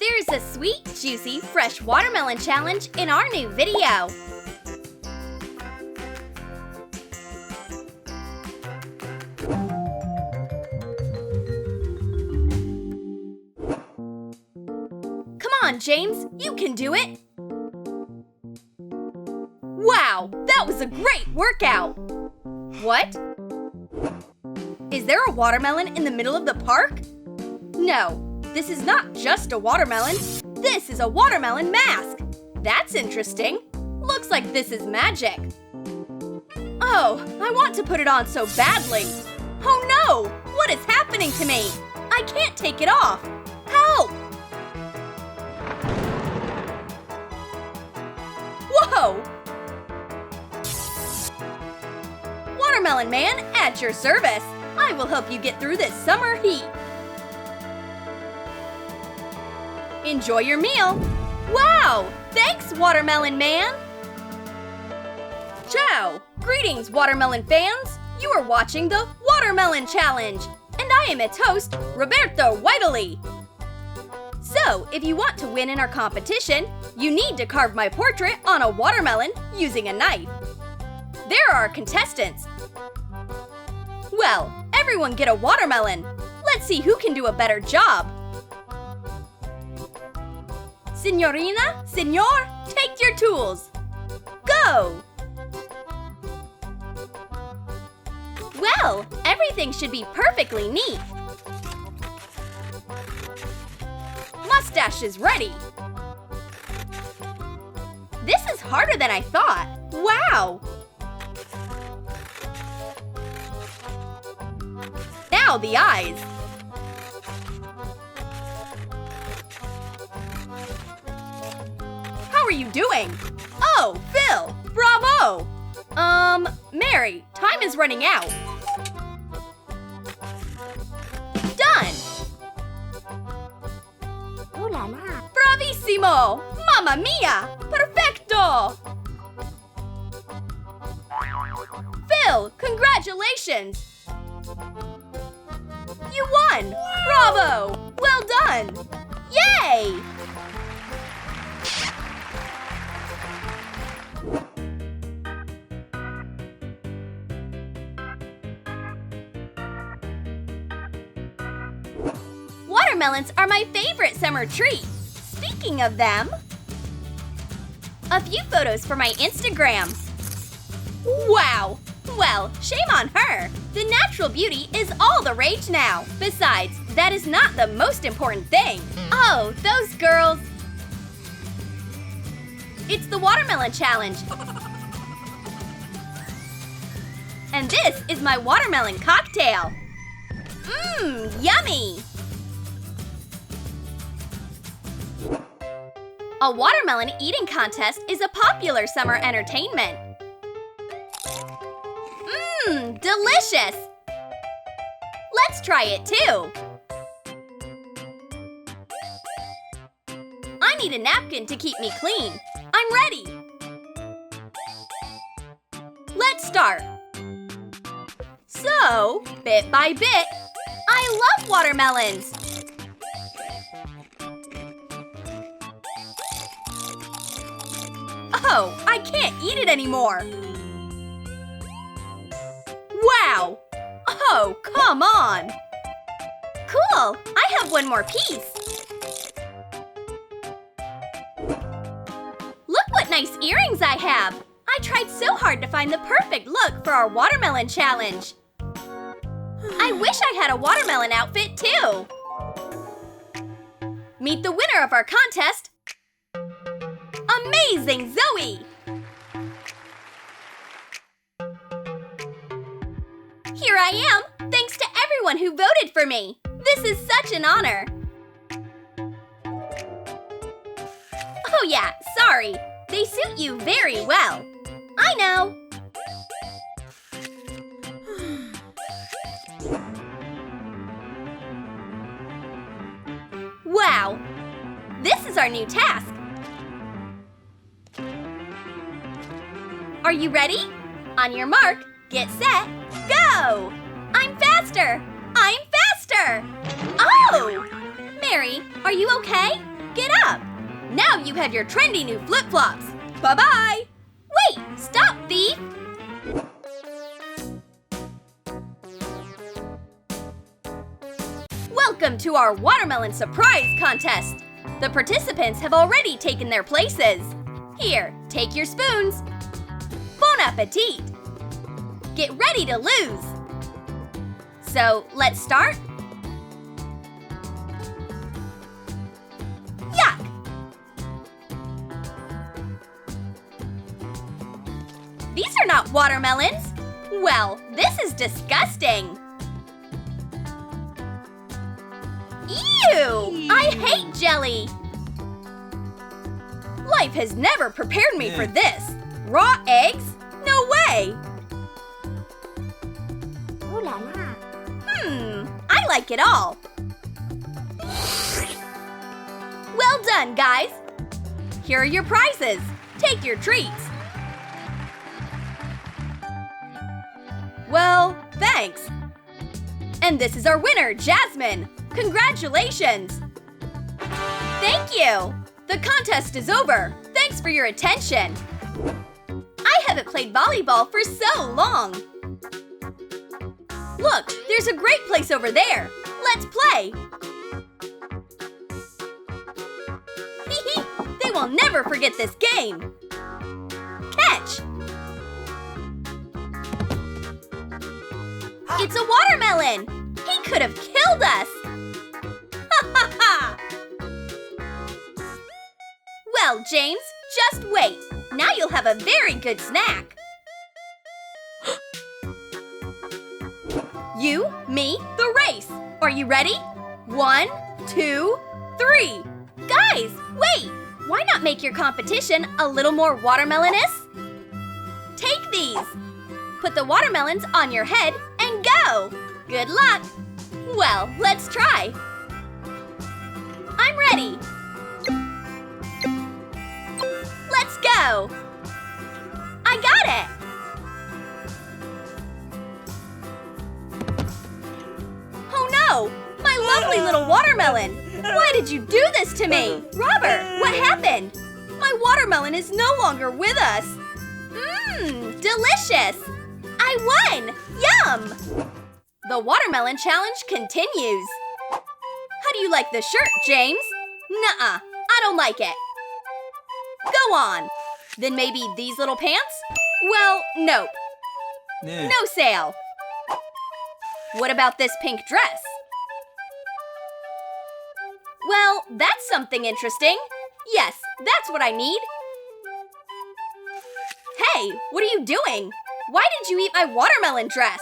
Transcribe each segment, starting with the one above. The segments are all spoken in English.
There's a sweet, juicy, fresh watermelon challenge in our new video. Come on, James, you can do it! Wow, that was a great workout! What? Is there a watermelon in the middle of the park? No, this is not just a watermelon. This is a watermelon mask. That's interesting. Looks like this is magic. Oh, I want to put it on so badly. Oh no! What is happening to me? I can't take it off. Help! Whoa! Watermelon Man, at your service. I will help you get through this summer heat. Enjoy your meal. Wow! Thanks, Watermelon Man! Ciao! Greetings, Watermelon fans! You are watching the Watermelon Challenge, and I am its host, Roberto Whiteley. So, if you want to win in our competition, you need to carve my portrait on a watermelon using a knife. There are our contestants. Well, everyone get a watermelon. Let's see who can do a better job. Signorina, Signor, take your tools. Go! Well, everything should be perfectly neat. Mustache is ready. This is harder than I thought. Wow! Now the eyes. How are you doing? Oh, Phil! Bravo! Mary, time is running out. Done! Ooh la la! Bravissimo! Mamma mia! Perfecto! Phil, congratulations! You won! Bravo! Well done! Yay! Watermelons are my favorite summer treat. Speaking of them, a few photos for my Instagram. Wow! Well, shame on her. The natural beauty is all the rage now. Besides, that is not the most important thing. Oh, those girls. It's the Watermelon Challenge. And this is my watermelon cocktail. Mmm, yummy. A watermelon eating contest is a popular summer entertainment. Mmm, delicious! Let's try it too. I need a napkin to keep me clean. I'm ready. Let's start. So, bit by bit, I love watermelons. Oh, I can't eat it anymore. Wow! Oh, come on! Cool! I have one more piece. Look what nice earrings I have! I tried so hard to find the perfect look for our watermelon challenge. I wish I had a watermelon outfit too. Meet the winner of our contest, Amazing Zoe! Here I am, thanks to everyone who voted for me. This is such an honor. Oh yeah, sorry. They suit you very well. I know. Wow! This is our new task. Are you ready? On your mark, get set, go! I'm faster! I'm faster! Oh! Mary, are you okay? Get up! Now you have your trendy new flip-flops. Bye-bye! Wait! Stop, thief! Welcome to our watermelon surprise contest! The participants have already taken their places. Here, take your spoons. Bon appetit! Get ready to lose! So, let's start? Yuck! These are not watermelons! Well, this is disgusting! Ew! I hate jelly! Life has never prepared me for this! Raw eggs? No way! Ooh la la. I like it all! Well done, guys! Here are your prizes! Take your treats! Well, thanks! And this is our winner, Jasmine! Congratulations! Thank you! The contest is over! Thanks for your attention! I haven't played volleyball for so long! Look, there's a great place over there! Let's play! Hee they will never forget this game! Catch! It's a watermelon! He could have killed us! Ha ha ha! Well, James, just wait. Now you'll have a very good snack. You, me, the race. Are you ready? 1, 2, 3. Guys, wait! Why not make your competition a little more watermelonous? Take these. Put the watermelons on your head and go. Good luck. Well, let's try. I'm ready. Let's go. I got it. Oh no, my lovely little watermelon. Why did you do this to me? Robert, what happened? My watermelon is no longer with us. Delicious. I won. Yum. The watermelon challenge continues. How do you like the shirt, James? Nuh-uh, I don't like it. Go on. Then maybe these little pants? Well, nope. No sale. What about this pink dress? Well, that's something interesting. Yes, that's what I need. Hey, what are you doing? Why did you eat my watermelon dress?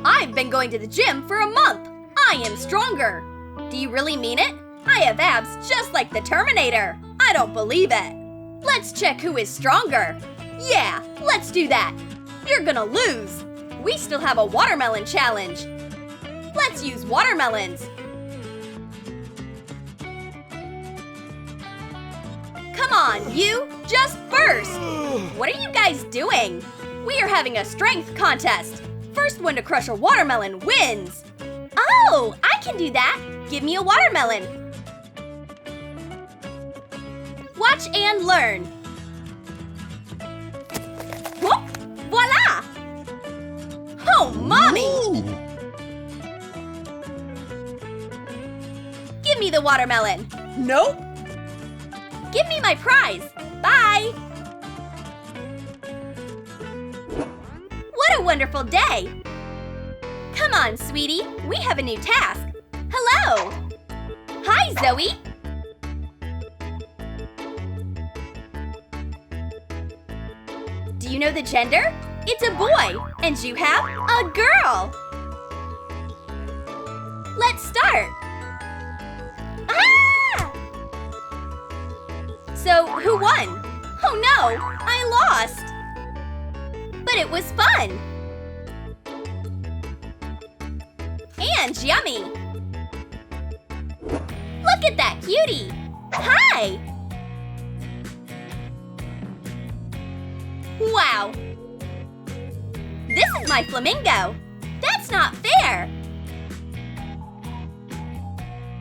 I've been going to the gym for a month. I am stronger. Do you really mean it? I have abs just like the Terminator. I don't believe it. Let's check who is stronger. Yeah, let's do that. You're gonna lose. We still have a watermelon challenge. Let's use watermelons. Come on, you, just first. What are you guys doing? We are having a strength contest. First one to crush a watermelon wins. Oh, I can do that. Give me a watermelon. Watch and learn. Whoop! Voila! Oh, Mommy! Give me the watermelon. Nope. Give me my prize. Bye. What a wonderful day. Come on, sweetie. We have a new task. Hello. Hi, Zoe. Do you know the gender? It's a boy, and you have a girl. Let's start. Ah! So, who won? Oh no, I lost. But it was fun. And yummy. Look at that cutie. Hi. Wow! This is my flamingo! That's not fair!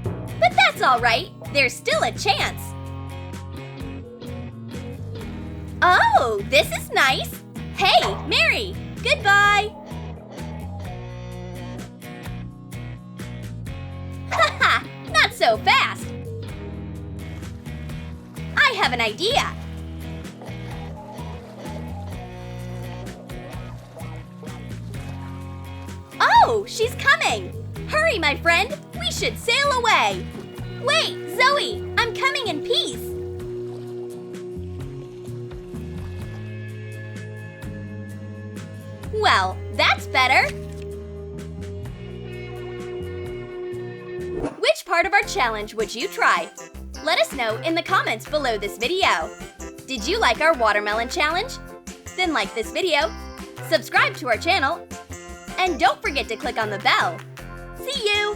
But that's alright, there's still a chance! Oh, this is nice! Hey, Mary! Goodbye! Haha! Not so fast! I have an idea! Oh, she's coming! Hurry, my friend! We should sail away! Wait, Zoe! I'm coming in peace! Well, that's better! Which part of our challenge would you try? Let us know in the comments below this video. Did you like our watermelon challenge? Then like this video, subscribe to our channel, and don't forget to click on the bell. See you!